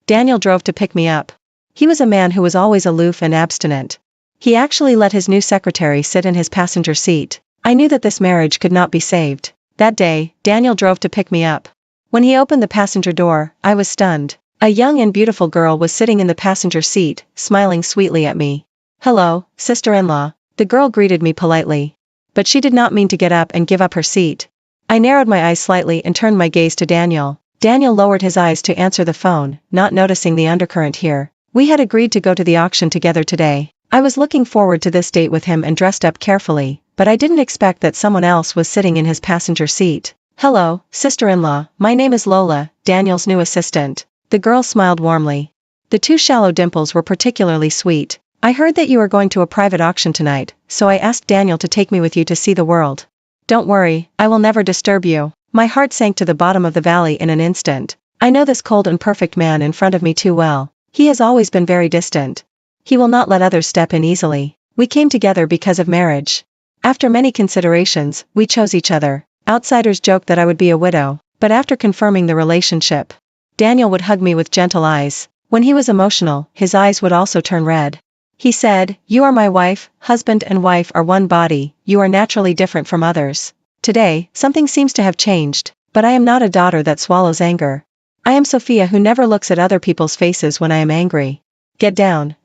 Daniel drove to pick me up. He was a man who was always aloof and abstinent. He actually let his new secretary sit in his passenger seat. I knew that this marriage could not be saved. That day, Daniel drove to pick me up. When he opened the passenger door, I was stunned. A young and beautiful girl was sitting in the passenger seat, smiling sweetly at me. "Hello, sister-in-law," the girl greeted me politely. But she did not mean to get up and give up her seat. I narrowed my eyes slightly and turned my gaze to Daniel. Daniel lowered his eyes to answer the phone, not noticing the undercurrent here. We had agreed to go to the auction together today. I was looking forward to this date with him and dressed up carefully, but I didn't expect that someone else was sitting in his passenger seat. "Hello, sister-in-law, my name is Lola, Daniel's new assistant." The girl smiled warmly. The two shallow dimples were particularly sweet. "I heard that you are going to a private auction tonight, so I asked Daniel to take me with you to see the world." "Don't worry, I will never disturb you." My heart sank to the bottom of the valley in an instant. I know this cold and perfect man in front of me too well. He has always been very distant. He will not let others step in easily. We came together because of marriage. After many considerations, we chose each other. Outsiders joked that I would be a widow, but after confirming the relationship, Daniel would hug me with gentle eyes. When he was emotional, his eyes would also turn red. He said, "You are my wife, husband and wife are one body, you are naturally different from others." Today, something seems to have changed, but I am not a daughter that swallows anger. I am Sophia who never looks at other people's faces when I am angry. "Get down."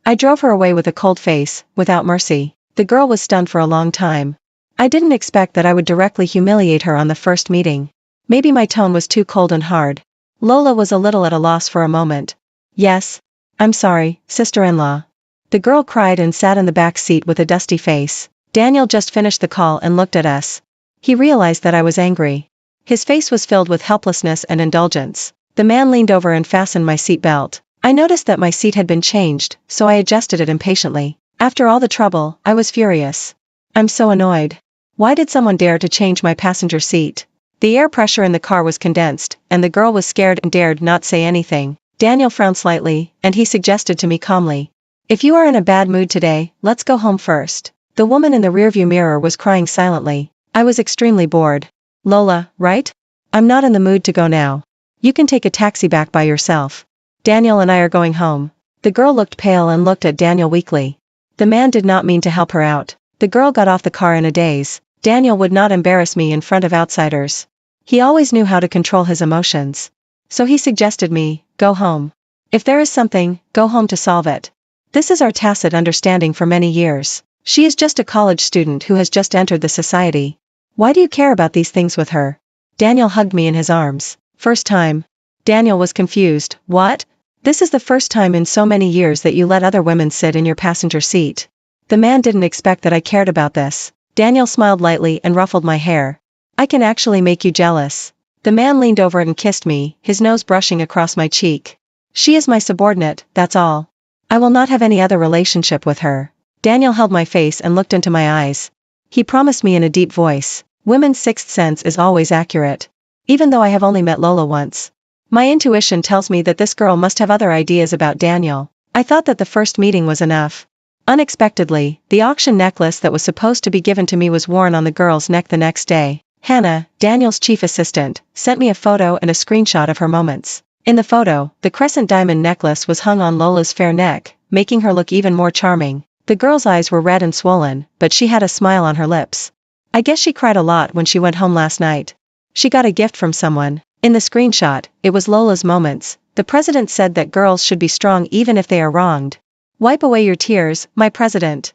I drove her away with a cold face, without mercy. The girl was stunned for a long time. I didn't expect that I would directly humiliate her on the first meeting. Maybe my tone was too cold and hard. Lola was a little at a loss for a moment. "Yes. I'm sorry, sister-in-law." The girl cried and sat in the back seat with a dusty face. Daniel just finished the call and looked at us. He realized that I was angry. His face was filled with helplessness and indulgence. The man leaned over and fastened my seat belt. I noticed that my seat had been changed, so I adjusted it impatiently. After all the trouble, I was furious. I'm so annoyed. Why did someone dare to change my passenger seat? The air pressure in the car was condensed, and the girl was scared and dared not say anything. Daniel frowned slightly, and he suggested to me calmly, "If you are in a bad mood today, let's go home first." The woman in the rearview mirror was crying silently. I was extremely bored. "Lola, right? I'm not in the mood to go now. You can take a taxi back by yourself. Daniel and I are going home." The girl looked pale and looked at Daniel weakly. The man did not mean to help her out. The girl got off the car in a daze. Daniel would not embarrass me in front of outsiders. He always knew how to control his emotions. So he suggested me, "Go home. If there is something, go home to solve it. This is our tacit understanding for many years. She is just a college student who has just entered the society. Why do you care about these things with her?" Daniel hugged me in his arms. "First time." Daniel was confused. "What? This is the first time in so many years that you let other women sit in your passenger seat." The man didn't expect that I cared about this. Daniel smiled lightly and ruffled my hair. "I can actually make you jealous." The man leaned over and kissed me, his nose brushing across my cheek. "She is my subordinate, that's all. I will not have any other relationship with her." Daniel held my face and looked into my eyes. He promised me in a deep voice, "Women's sixth sense is always accurate." Even though I have only met Lola once, my intuition tells me that this girl must have other ideas about Daniel. I thought that the first meeting was enough. Unexpectedly, the auction necklace that was supposed to be given to me was worn on the girl's neck the next day. Hannah, Daniel's chief assistant, sent me a photo and a screenshot of her moments. In the photo, the crescent diamond necklace was hung on Lola's fair neck, making her look even more charming. The girl's eyes were red and swollen, but she had a smile on her lips. I guess she cried a lot when she went home last night. She got a gift from someone. In the screenshot, it was Lola's moments. The president said that girls should be strong even if they are wronged. "Wipe away your tears, my president."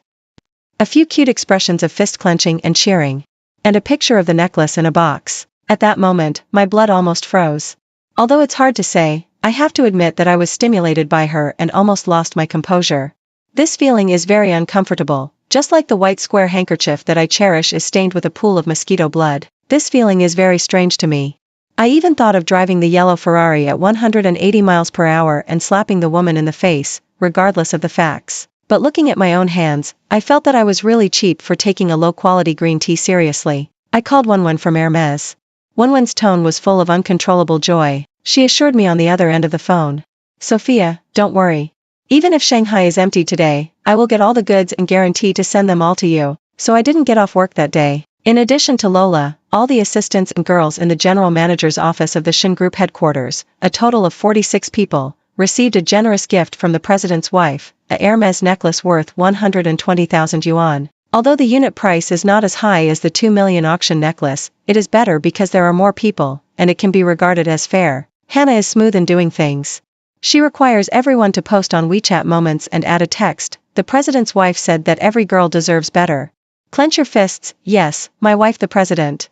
A few cute expressions of fist clenching and cheering. And a picture of the necklace in a box. At that moment, my blood almost froze. Although it's hard to say, I have to admit that I was stimulated by her and almost lost my composure. This feeling is very uncomfortable, just like the white square handkerchief that I cherish is stained with a pool of mosquito blood. This feeling is very strange to me. I even thought of driving the yellow Ferrari at 180 miles per hour and slapping the woman in the face, regardless of the facts. But looking at my own hands, I felt that I was really cheap for taking a low-quality green tea seriously. I called Wenwen from Hermes. Wenwen's tone was full of uncontrollable joy. She assured me on the other end of the phone, "Sophia, don't worry. Even if Shanghai is empty today, I will get all the goods and guarantee to send them all to you." So I didn't get off work that day. In addition to Lola, all the assistants and girls in the general manager's office of the Shin Group headquarters, a total of 46 people, received a generous gift from the president's wife, a Hermes necklace worth 120,000 yuan. Although the unit price is not as high as the 2 million auction necklace, it is better because there are more people, and it can be regarded as fair. Hannah is smooth in doing things. She requires everyone to post on WeChat moments and add a text. The president's wife said that every girl deserves better. Clench your fists, yes, my wife the president.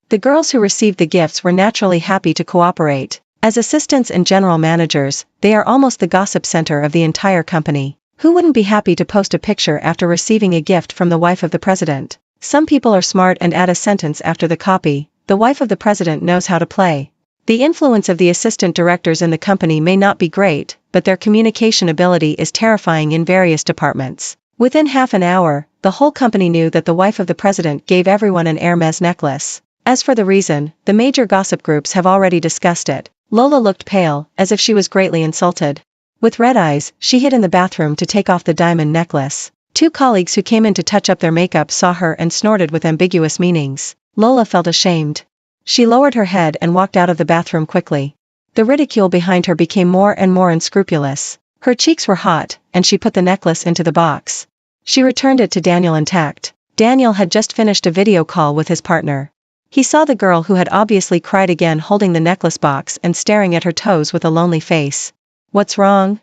The girls who received the gifts were naturally happy to cooperate. As assistants and general managers, they are almost the gossip center of the entire company. Who wouldn't be happy to post a picture after receiving a gift from the wife of the president? Some people are smart and add a sentence after the copy. The wife of the president knows how to play. The influence of the assistant directors in the company may not be great, but their communication ability is terrifying in various departments. Within half an hour, the whole company knew that the wife of the president gave everyone an Hermes necklace. As for the reason, the major gossip groups have already discussed it. Lola looked pale, as if she was greatly insulted. With red eyes, she hid in the bathroom to take off the diamond necklace. Two colleagues who came in to touch up their makeup saw her and snorted with ambiguous meanings. Lola felt ashamed. She lowered her head and walked out of the bathroom quickly. The ridicule behind her became more and more unscrupulous. Her cheeks were hot, and she put the necklace into the box. She returned it to Daniel intact. Daniel had just finished a video call with his partner. He saw the girl who had obviously cried again holding the necklace box and staring at her toes with a lonely face. "What's wrong?"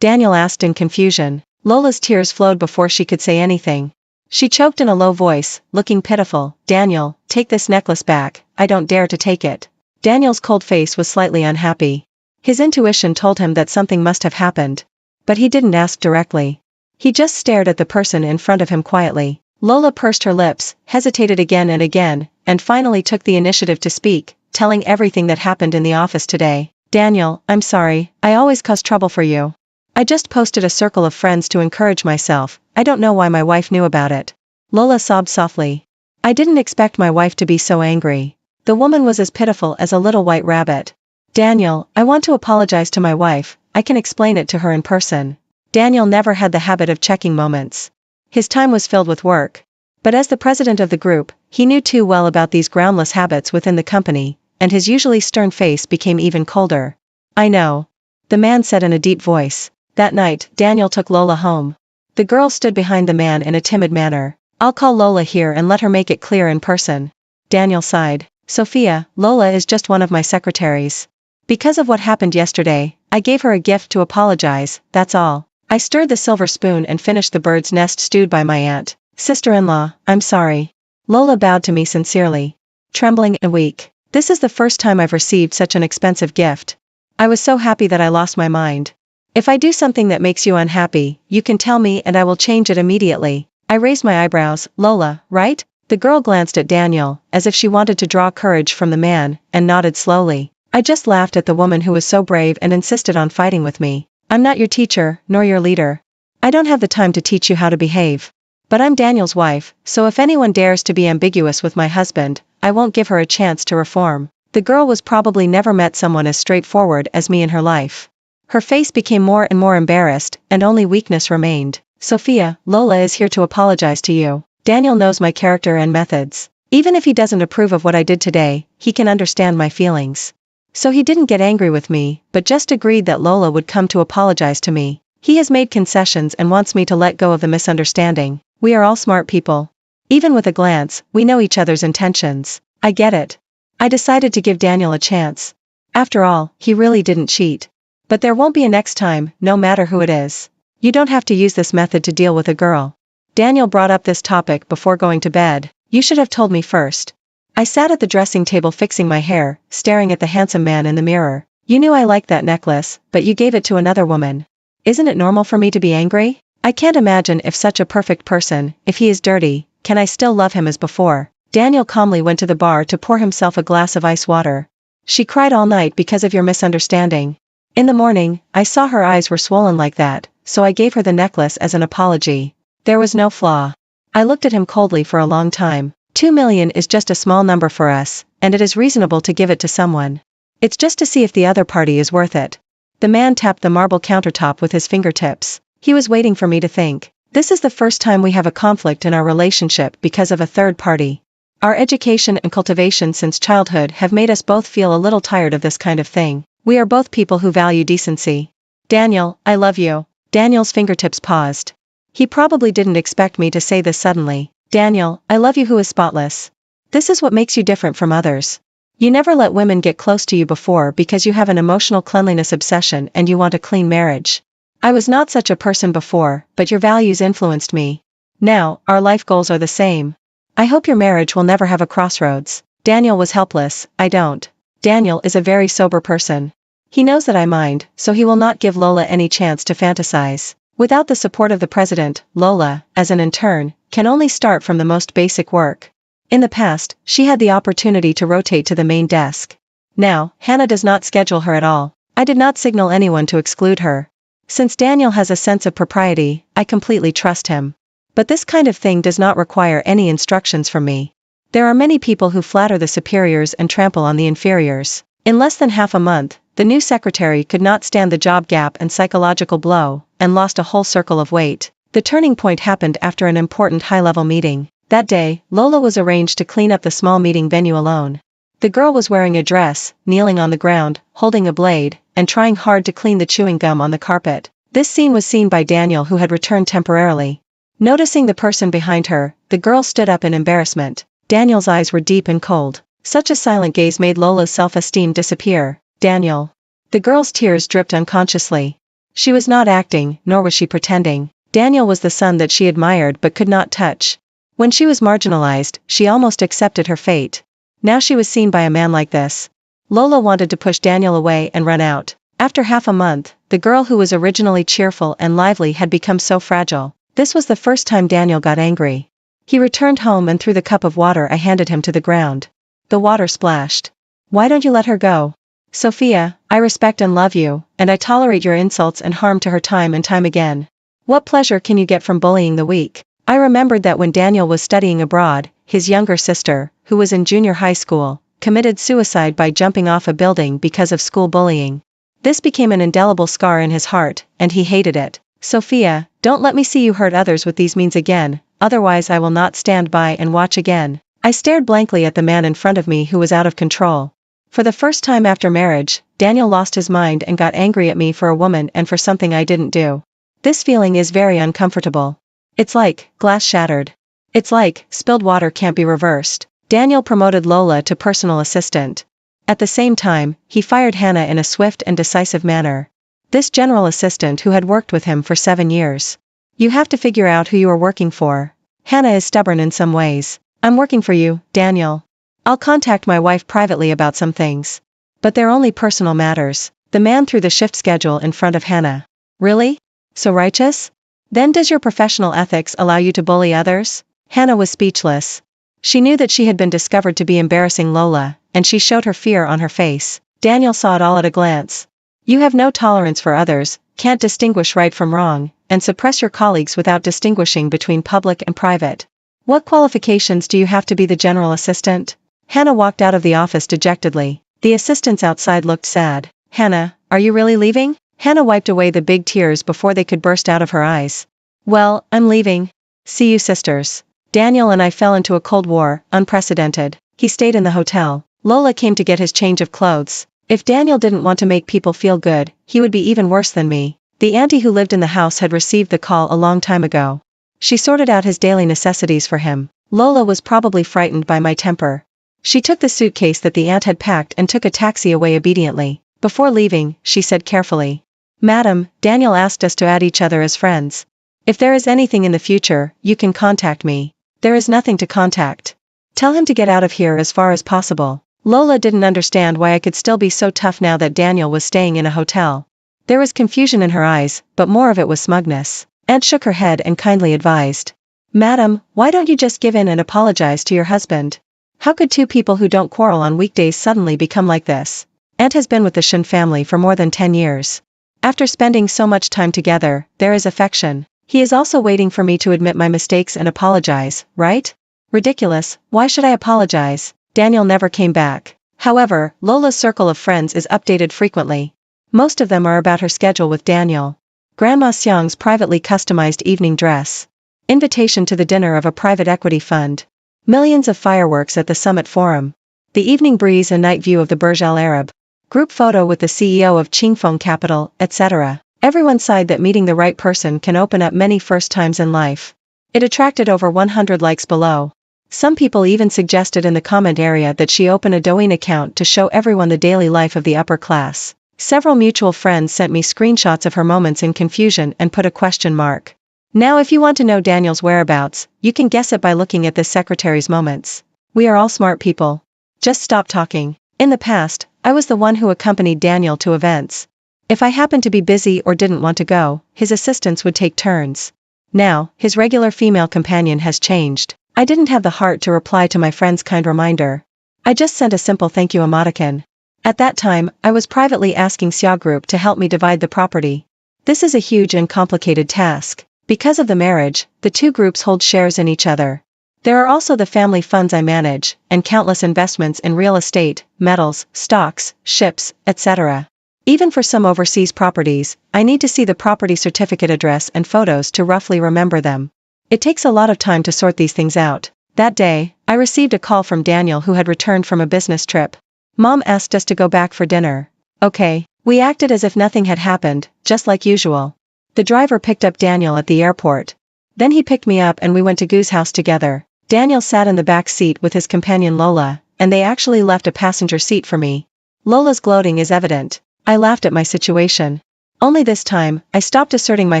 Daniel asked in confusion. Lola's tears flowed before she could say anything. She choked in a low voice, looking pitiful. "Daniel, take this necklace back, I don't dare to take it." Daniel's cold face was slightly unhappy. His intuition told him that something must have happened. But he didn't ask directly. He just stared at the person in front of him quietly. Lola pursed her lips, hesitated again, and finally took the initiative to speak, telling everything that happened in the office today. "Daniel, I'm sorry, I always cause trouble for you. I just posted a circle of friends to encourage myself, I don't know why my wife knew about it." Lola sobbed softly. "I didn't expect my wife to be so angry." The woman was as pitiful as a little white rabbit. "Daniel, I want to apologize to my wife, I can explain it to her in person." Daniel never had the habit of checking moments. His time was filled with work. But as the president of the group, he knew too well about these groundless habits within the company, and his usually stern face became even colder. "I know," the man said in a deep voice. That night, Daniel took Lola home. The girl stood behind the man in a timid manner. "I'll call Lola here and let her make it clear in person." Daniel sighed. "Sophia, Lola is just one of my secretaries. Because of what happened yesterday, I gave her a gift to apologize, that's all. I stirred the silver spoon and finished the bird's nest stewed by my aunt. Sister-in-law, I'm sorry." Lola bowed to me sincerely. Trembling and weak. "This is the first time I've received such an expensive gift. I was so happy that I lost my mind. If I do something that makes you unhappy, you can tell me and I will change it immediately." I raised my eyebrows. "Lola, right?" The girl glanced at Daniel, as if she wanted to draw courage from the man, and nodded slowly. "I just laughed at the woman who was so brave and insisted on fighting with me. I'm not your teacher, nor your leader. I don't have the time to teach you how to behave. But I'm Daniel's wife, so if anyone dares to be ambiguous with my husband, I won't give her a chance to reform." The girl was probably never met someone as straightforward as me in her life. Her face became more and more embarrassed, and only weakness remained. "Sophia, Lola is here to apologize to you. Daniel knows my character and methods. Even if he doesn't approve of what I did today, he can understand my feelings. So he didn't get angry with me, but just agreed that Lola would come to apologize to me. He has made concessions and wants me to let go of the misunderstanding. We are all smart people. Even with a glance, we know each other's intentions. I get it." I decided to give Daniel a chance. After all, he really didn't cheat. But there won't be a next time, no matter who it is. You don't have to use this method to deal with a girl. Daniel brought up this topic before going to bed. "You should have told me first." I sat at the dressing table fixing my hair, staring at the handsome man in the mirror. "You knew I liked that necklace, but you gave it to another woman. Isn't it normal for me to be angry? I can't imagine if such a perfect person, if he is dirty, can I still love him as before?" Daniel calmly went to the bar to pour himself a glass of ice water. "She cried all night because of your misunderstanding. In the morning, I saw her eyes were swollen like that, so I gave her the necklace as an apology. There was no flaw." I looked at him coldly for a long time. 2 million is just a small number for us, and it is reasonable to give it to someone. It's just to see if the other party is worth it. The man tapped the marble countertop with his fingertips. He was waiting for me to think. This is the first time we have a conflict in our relationship because of a third party. Our education and cultivation since childhood have made us both feel a little tired of this kind of thing. We are both people who value decency. Daniel, I love you. Daniel's fingertips paused. He probably didn't expect me to say this suddenly. Daniel, I love you who is spotless. This is what makes you different from others. You never let women get close to you before because you have an emotional cleanliness obsession and you want a clean marriage. I was not such a person before, but your values influenced me. Now, our life goals are the same. I hope your marriage will never have a crossroads. Daniel was helpless. I don't. Daniel is a very sober person. He knows that I mind, so he will not give Lola any chance to fantasize. Without the support of the president, Lola, as an intern, can only start from the most basic work. In the past, she had the opportunity to rotate to the main desk. Now, Hannah does not schedule her at all. I did not signal anyone to exclude her. Since Daniel has a sense of propriety, I completely trust him. But this kind of thing does not require any instructions from me. There are many people who flatter the superiors and trample on the inferiors. In less than half a month, the new secretary could not stand the job gap and psychological blow, and lost a whole circle of weight. The turning point happened after an important high-level meeting. That day, Lola was arranged to clean up the small meeting venue alone. The girl was wearing a dress, kneeling on the ground, holding a blade, and trying hard to clean the chewing gum on the carpet. This scene was seen by Daniel, who had returned temporarily. Noticing the person behind her, the girl stood up in embarrassment. Daniel's eyes were deep and cold. Such a silent gaze made Lola's self-esteem disappear. Daniel. The girl's tears dripped unconsciously. She was not acting, nor was she pretending. Daniel was the son that she admired but could not touch. When she was marginalized, she almost accepted her fate. Now she was seen by a man like this. Lola wanted to push Daniel away and run out. After half a month, the girl who was originally cheerful and lively had become so fragile. This was the first time Daniel got angry. He returned home and threw the cup of water I handed him to the ground. The water splashed. Why don't you let her go? Sophia, I respect and love you, and I tolerate your insults and harm to her time and time again. What pleasure can you get from bullying the weak? I remembered that when Daniel was studying abroad, his younger sister, who was in junior high school, committed suicide by jumping off a building because of school bullying. This became an indelible scar in his heart, and he hated it. Sophia, don't let me see you hurt others with these means again, otherwise I will not stand by and watch again. I stared blankly at the man in front of me who was out of control. For the first time after marriage, Daniel lost his mind and got angry at me for a woman and for something I didn't do. This feeling is very uncomfortable. It's like glass shattered. It's like spilled water can't be reversed. Daniel promoted Lola to personal assistant. At the same time, he fired Hannah in a swift and decisive manner. This general assistant who had worked with him for 7 years. You have to figure out who you are working for. Hannah is stubborn in some ways. I'm working for you, Daniel. I'll contact my wife privately about some things. But they're only personal matters. The man threw the shift schedule in front of Hannah. Really? So righteous? Then does your professional ethics allow you to bully others? Hannah was speechless. She knew that she had been discovered to be embarrassing Lola, and she showed her fear on her face. Daniel saw it all at a glance. You have no tolerance for others, can't distinguish right from wrong, and suppress your colleagues without distinguishing between public and private. What qualifications do you have to be the general assistant? Hannah walked out of the office dejectedly. The assistants outside looked sad. Hannah, are you really leaving? Hannah wiped away the big tears before they could burst out of her eyes. Well, I'm leaving. See you sisters. Daniel and I fell into a cold war, unprecedented. He stayed in the hotel. Lola came to get his change of clothes. If Daniel didn't want to make people feel good, he would be even worse than me. The auntie who lived in the house had received the call a long time ago. She sorted out his daily necessities for him. Lola was probably frightened by my temper. She took the suitcase that the aunt had packed and took a taxi away obediently. Before leaving, she said carefully, Madam, Daniel asked us to add each other as friends. If there is anything in the future, you can contact me. There is nothing to contact. Tell him to get out of here as far as possible. Lola didn't understand why I could still be so tough now that Daniel was staying in a hotel. There was confusion in her eyes, but more of it was smugness. Aunt shook her head and kindly advised. Madam, why don't you just give in and apologize to your husband? How could two people who don't quarrel on weekdays suddenly become like this? Aunt has been with the Shin family for more than 10 years. After spending so much time together, there is affection. He is also waiting for me to admit my mistakes and apologize, right? Ridiculous, why should I apologize? Daniel never came back. However, Lola's circle of friends is updated frequently. Most of them are about her schedule with Daniel. Grandma Xiang's privately customized evening dress. Invitation to the dinner of a private equity fund. Millions of fireworks at the Summit Forum. The evening breeze and night view of the Burj Al Arab. Group photo with the CEO of Qingfeng Capital, etc. Everyone sighed that meeting the right person can open up many first times in life. It attracted over 100 likes below. Some people even suggested in the comment area that she open a Douyin account to show everyone the daily life of the upper class. Several mutual friends sent me screenshots of her moments in confusion and put a question mark. Now if you want to know Daniel's whereabouts, you can guess it by looking at this secretary's moments. We are all smart people. Just stop talking. In the past, I was the one who accompanied Daniel to events. If I happened to be busy or didn't want to go, his assistants would take turns. Now, his regular female companion has changed. I didn't have the heart to reply to my friend's kind reminder. I just sent a simple thank you emoticon. At that time, I was privately asking Xia Group to help me divide the property. This is a huge and complicated task. Because of the marriage, the two groups hold shares in each other. There are also the family funds I manage, and countless investments in real estate, metals, stocks, ships, etc. Even for some overseas properties, I need to see the property certificate address and photos to roughly remember them. It takes a lot of time to sort these things out. That day, I received a call from Daniel who had returned from a business trip. Mom asked us to go back for dinner. Okay. We acted as if nothing had happened, just like usual. The driver picked up Daniel at the airport. Then he picked me up and we went to Goo's house together. Daniel sat in the back seat with his companion Lola, and they actually left a passenger seat for me. Lola's gloating is evident. I laughed at my situation. Only this time, I stopped asserting my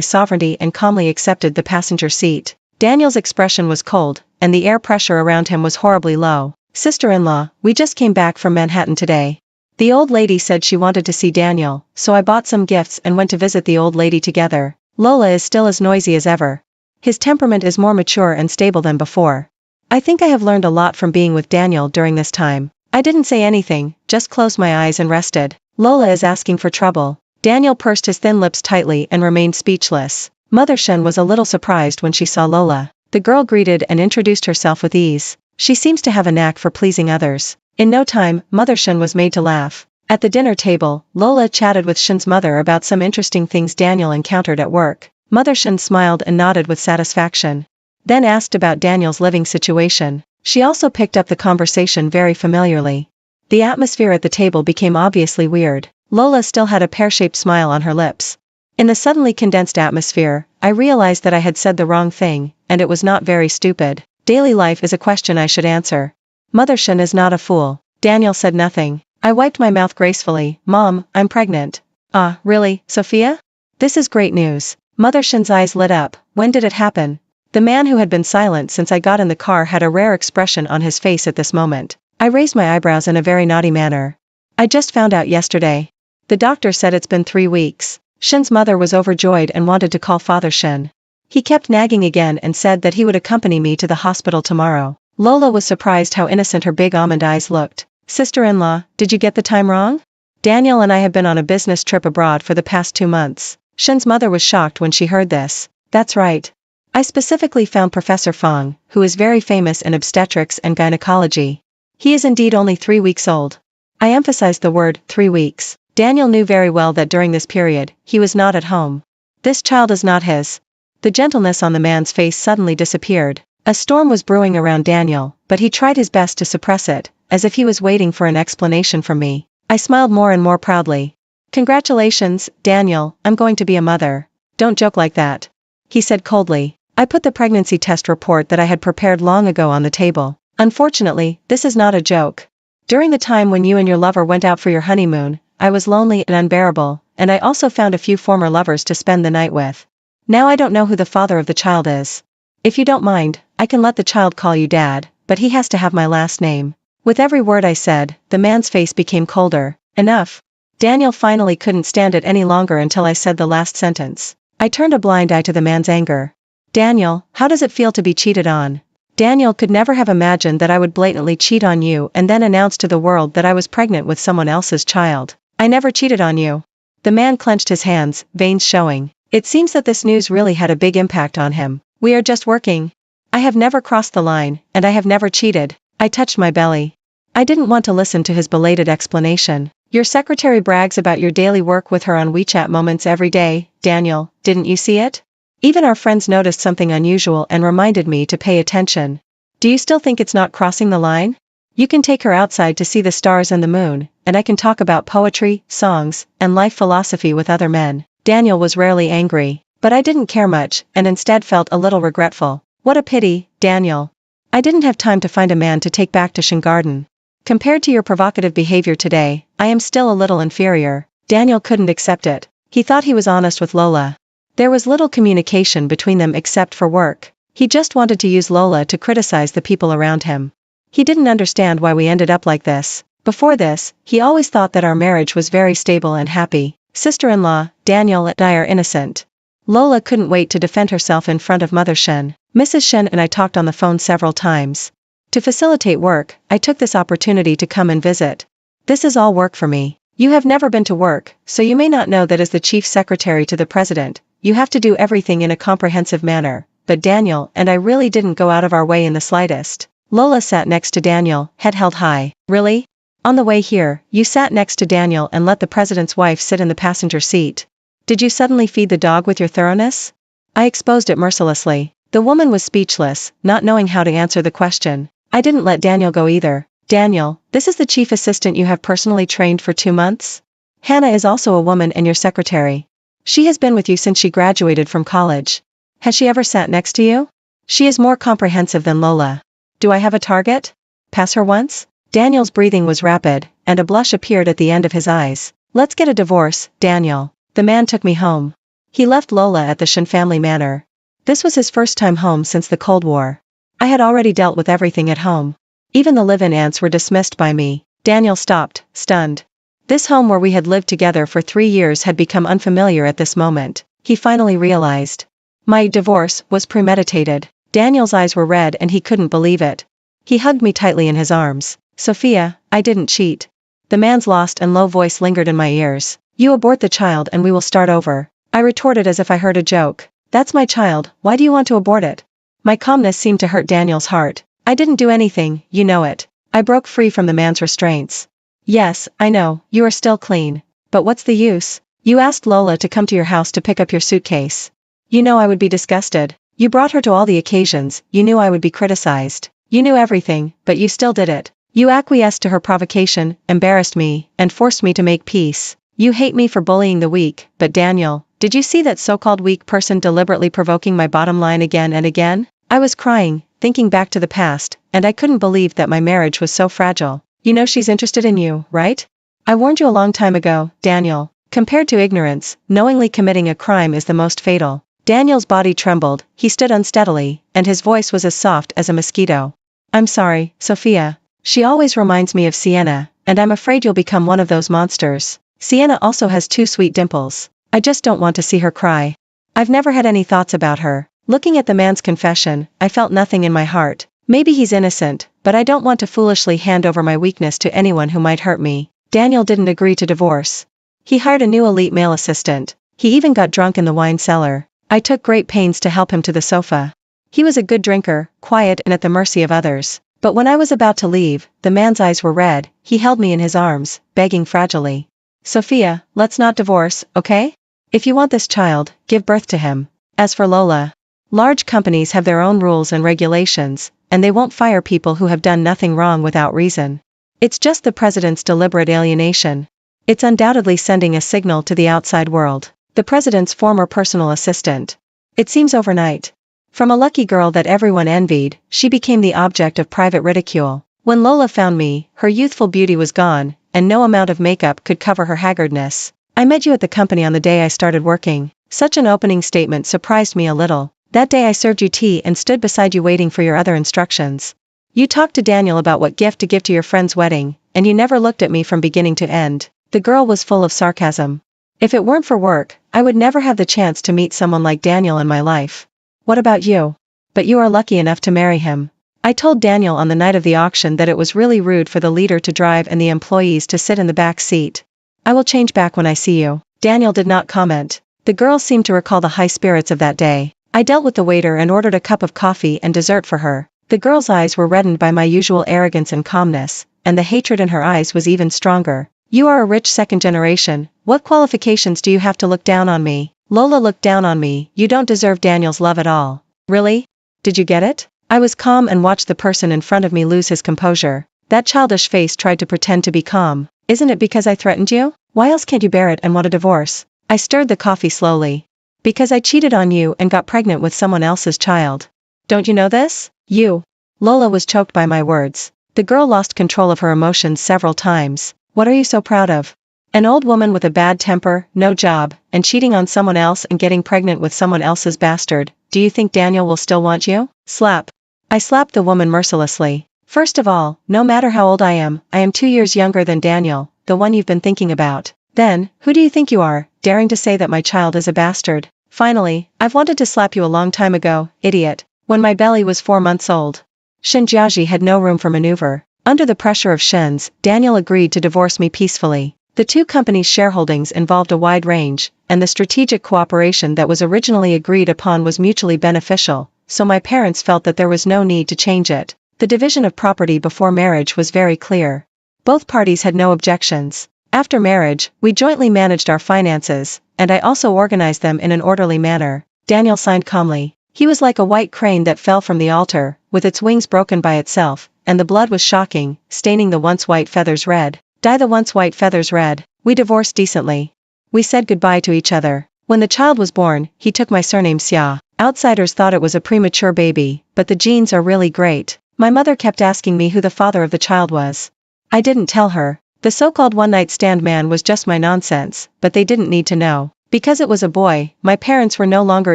sovereignty and calmly accepted the passenger seat. Daniel's expression was cold, and the air pressure around him was horribly low. Sister-in-law, we just came back from Manhattan today. The old lady said she wanted to see Daniel, so I bought some gifts and went to visit the old lady together. Lola is still as noisy as ever. His temperament is more mature and stable than before. I think I have learned a lot from being with Daniel during this time. I didn't say anything, just closed my eyes and rested. Lola is asking for trouble. Daniel pursed his thin lips tightly and remained speechless. Mother Shen was a little surprised when she saw Lola. The girl greeted and introduced herself with ease. She seems to have a knack for pleasing others. In no time, Mother Shen was made to laugh. At the dinner table, Lola chatted with Shen's mother about some interesting things Daniel encountered at work. Mother Shen smiled and nodded with satisfaction. Then asked about Daniel's living situation. She also picked up the conversation very familiarly. The atmosphere at the table became obviously weird. Lola still had a pear-shaped smile on her lips. In the suddenly condensed atmosphere, I realized that I had said the wrong thing, and it was not very stupid. Daily life is a question I should answer. Mother Shen is not a fool. Daniel said nothing. I wiped my mouth gracefully. Mom, I'm pregnant. Ah, really, Sophia? This is great news. Mother Shen's eyes lit up. When did it happen? The man who had been silent since I got in the car had a rare expression on his face at this moment. I raised my eyebrows in a very naughty manner. I just found out yesterday. The doctor said it's been 3 weeks. Shen's mother was overjoyed and wanted to call Father Shen. He kept nagging again and said that he would accompany me to the hospital tomorrow. Lola was surprised how innocent her big almond eyes looked. Sister-in-law, did you get the time wrong? Daniel and I have been on a business trip abroad for the past 2 months. Shen's mother was shocked when she heard this. That's right. I specifically found Professor Fong, who is very famous in obstetrics and gynecology. He is indeed only 3 weeks old. I emphasized the word 3 weeks. Daniel knew very well that during this period, he was not at home. This child is not his. The gentleness on the man's face suddenly disappeared. A storm was brewing around Daniel, but he tried his best to suppress it, as if he was waiting for an explanation from me. I smiled more and more proudly. Congratulations, Daniel, I'm going to be a mother. Don't joke like that. He said coldly. I put the pregnancy test report that I had prepared long ago on the table. Unfortunately, this is not a joke. During the time when you and your lover went out for your honeymoon, I was lonely and unbearable, and I also found a few former lovers to spend the night with. Now I don't know who the father of the child is. If you don't mind, I can let the child call you Dad, but he has to have my last name. With every word I said, the man's face became colder. Enough. Daniel finally couldn't stand it any longer until I said the last sentence. I turned a blind eye to the man's anger. Daniel, how does it feel to be cheated on? Daniel could never have imagined that I would blatantly cheat on you and then announce to the world that I was pregnant with someone else's child. I never cheated on you. The man clenched his hands, veins showing. It seems that this news really had a big impact on him. We are just working. I have never crossed the line, and I have never cheated. I touched my belly. I didn't want to listen to his belated explanation. Your secretary brags about your daily work with her on WeChat moments every day, Daniel, didn't you see it? Even our friends noticed something unusual and reminded me to pay attention. Do you still think it's not crossing the line? You can take her outside to see the stars and the moon, and I can talk about poetry, songs, and life philosophy with other men. Daniel was rarely angry, but I didn't care much, and instead felt a little regretful. What a pity, Daniel. I didn't have time to find a man to take back to Shingarden. Compared to your provocative behavior today, I am still a little inferior. Daniel couldn't accept it. He thought he was honest with Lola. There was little communication between them except for work. He just wanted to use Lola to criticize the people around him. He didn't understand why we ended up like this. Before this, he always thought that our marriage was very stable and happy. Sister-in-law, Daniel and I are innocent. Lola couldn't wait to defend herself in front of Mother Shen. Mrs. Shen and I talked on the phone several times. To facilitate work, I took this opportunity to come and visit. This is all work for me. You have never been to work, so you may not know that as the chief secretary to the president, you have to do everything in a comprehensive manner, but Daniel and I really didn't go out of our way in the slightest. Lola sat next to Daniel, head held high. Really? On the way here, you sat next to Daniel and let the president's wife sit in the passenger seat. Did you suddenly feed the dog with your thoroughness? I exposed it mercilessly. The woman was speechless, not knowing how to answer the question. I didn't let Daniel go either. Daniel, this is the chief assistant you have personally trained for 2 months? Hannah is also a woman and your secretary. She has been with you since she graduated from college. Has she ever sat next to you? She is more comprehensive than Lola. Do I have a target? Pass her once? Daniel's breathing was rapid, and a blush appeared at the end of his eyes. Let's get a divorce, Daniel. The man took me home. He left Lola at the Shen family manor. This was his first time home since the Cold War. I had already dealt with everything at home. Even the live-in aunts were dismissed by me. Daniel stopped, stunned. This home where we had lived together for 3 years had become unfamiliar at this moment. He finally realized. My divorce was premeditated. Daniel's eyes were red and he couldn't believe it. He hugged me tightly in his arms. Sophia, I didn't cheat. The man's lost and low voice lingered in my ears. You abort the child and we will start over. I retorted as if I heard a joke. That's my child, why do you want to abort it? My calmness seemed to hurt Daniel's heart. I didn't do anything, you know it. I broke free from the man's restraints. Yes, I know, you are still clean. But what's the use? You asked Lola to come to your house to pick up your suitcase. You know I would be disgusted. You brought her to all the occasions, you knew I would be criticized. You knew everything, but you still did it. You acquiesced to her provocation, embarrassed me, and forced me to make peace. You hate me for bullying the weak, but Daniel, did you see that so-called weak person deliberately provoking my bottom line again and again? I was crying, thinking back to the past, and I couldn't believe that my marriage was so fragile. You know she's interested in you, right? I warned you a long time ago, Daniel. Compared to ignorance, knowingly committing a crime is the most fatal. Daniel's body trembled, he stood unsteadily, and his voice was as soft as a mosquito. I'm sorry, Sophia. She always reminds me of Sienna, and I'm afraid you'll become one of those monsters. Sienna also has 2 sweet dimples. I just don't want to see her cry. I've never had any thoughts about her. Looking at the man's confession, I felt nothing in my heart. Maybe he's innocent, but I don't want to foolishly hand over my weakness to anyone who might hurt me. Daniel didn't agree to divorce. He hired a new elite male assistant. He even got drunk in the wine cellar. I took great pains to help him to the sofa. He was a good drinker, quiet and at the mercy of others. But when I was about to leave, the man's eyes were red. He held me in his arms, begging fragilely. Sophia, let's not divorce, okay? If you want this child, give birth to him. As for Lola, large companies have their own rules and regulations, and they won't fire people who have done nothing wrong without reason. It's just the president's deliberate alienation. It's undoubtedly sending a signal to the outside world. The president's former personal assistant. It seems overnight. From a lucky girl that everyone envied, she became the object of private ridicule. When Lola found me, her youthful beauty was gone, and no amount of makeup could cover her haggardness. I met you at the company on the day I started working. Such an opening statement surprised me a little. That day I served you tea and stood beside you waiting for your other instructions. You talked to Daniel about what gift to give to your friend's wedding, and you never looked at me from beginning to end. The girl was full of sarcasm. If it weren't for work, I would never have the chance to meet someone like Daniel in my life. What about you? But you are lucky enough to marry him. I told Daniel on the night of the auction that it was really rude for the leader to drive and the employees to sit in the back seat. I will change back when I see you. Daniel did not comment. The girl seemed to recall the high spirits of that day. I dealt with the waiter and ordered a cup of coffee and dessert for her. The girl's eyes were reddened by my usual arrogance and calmness, and the hatred in her eyes was even stronger. You are a rich second generation. What qualifications do you have to look down on me? Lola looked down on me. You don't deserve Daniel's love at all. Really? Did you get it? I was calm and watched the person in front of me lose his composure. That childish face tried to pretend to be calm. Isn't it because I threatened you? Why else can't you bear it and want a divorce? I stirred the coffee slowly. Because I cheated on you and got pregnant with someone else's child. Don't you know this? You. Lola was choked by my words. The girl lost control of her emotions several times. What are you so proud of? An old woman with a bad temper, no job, and cheating on someone else and getting pregnant with someone else's bastard. Do you think Daniel will still want you? Slap. I slapped the woman mercilessly. First of all, no matter how old I am 2 years younger than Daniel, the one you've been thinking about. Then, who do you think you are, daring to say that my child is a bastard? Finally, I've wanted to slap you a long time ago, idiot, when my belly was 4 months old. Shen Jiaji had no room for maneuver. Under the pressure of Shen's, Daniel agreed to divorce me peacefully. The two companies' shareholdings involved a wide range, and the strategic cooperation that was originally agreed upon was mutually beneficial, so my parents felt that there was no need to change it. The division of property before marriage was very clear. Both parties had no objections. After marriage, we jointly managed our finances, and I also organized them in an orderly manner. Daniel signed calmly. He was like a white crane that fell from the altar, with its wings broken by itself, and the blood was shocking, staining the once white feathers red. Dye the once white feathers red. We divorced decently. We said goodbye to each other. When the child was born, he took my surname Xia. Outsiders thought it was a premature baby, but the genes are really great. My mother kept asking me who the father of the child was. I didn't tell her. The so-called one-night stand man was just my nonsense, but they didn't need to know. Because it was a boy, my parents were no longer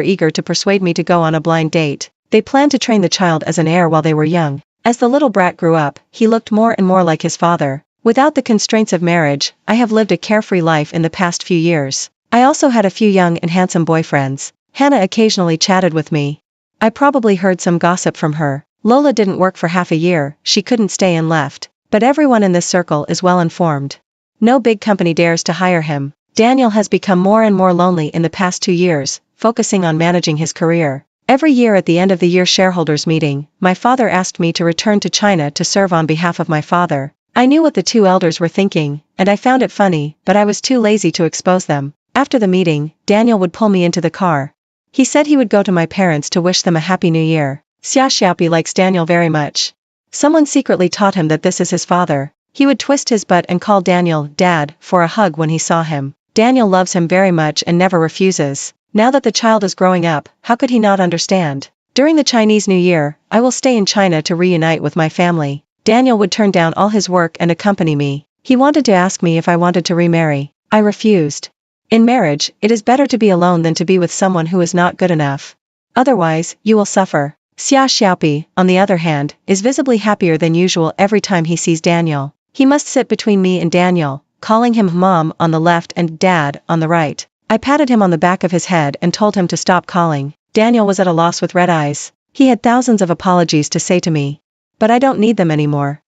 eager to persuade me to go on a blind date. They planned to train the child as an heir while they were young. As the little brat grew up, he looked more and more like his father. Without the constraints of marriage, I have lived a carefree life in the past few years. I also had a few young and handsome boyfriends. Hannah occasionally chatted with me. I probably heard some gossip from her. Lola didn't work for half a year, she couldn't stay and left. But everyone in this circle is well informed. No big company dares to hire him. Daniel has become more and more lonely in the past 2 years, focusing on managing his career. Every year at the end of the year shareholders meeting, my father asked me to return to China to serve on behalf of my father. I knew what the two elders were thinking, and I found it funny, but I was too lazy to expose them. After the meeting, Daniel would pull me into the car. He said he would go to my parents to wish them a happy new year. Xia Xiaopi likes Daniel very much. Someone secretly taught him that this is his father. He would twist his butt and call Daniel Dad for a hug when he saw him. Daniel loves him very much and never refuses. Now that the child is growing up, how could he not understand? During the Chinese New Year, I will stay in China to reunite with my family. Daniel would turn down all his work and accompany me. He wanted to ask me if I wanted to remarry. I refused. In marriage, it is better to be alone than to be with someone who is not good enough. Otherwise, you will suffer. Xia Xiaopi, on the other hand, is visibly happier than usual every time he sees Daniel. He must sit between me and Daniel, calling him Mom on the left and Dad on the right. I patted him on the back of his head and told him to stop calling. Daniel was at a loss with red eyes. He had thousands of apologies to say to me. But I don't need them anymore.